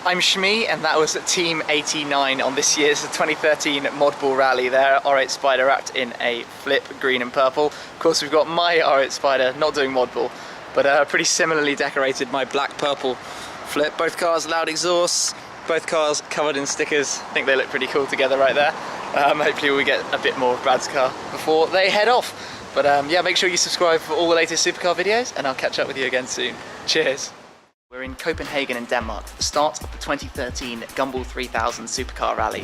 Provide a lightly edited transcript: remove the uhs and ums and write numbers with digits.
I'm Shmi, and that was Team 89 on this year's 2013 Modball Rally. Their R8 Spyder wrapped in a flip green and purple. Of course, we've got my R8 Spyder, not doing Modball, but pretty similarly decorated, my black purple flip. Both cars loud exhausts, both cars covered in stickers. I think they look pretty cool together right there. Hopefully we get a bit more of Brad's car before they head off. But yeah, make sure you subscribe for all the latest supercar videos, and I'll catch up with you again soon. Cheers. We're in Copenhagen in Denmark, the start of the 2013 Gumball 3000 Supercar Rally.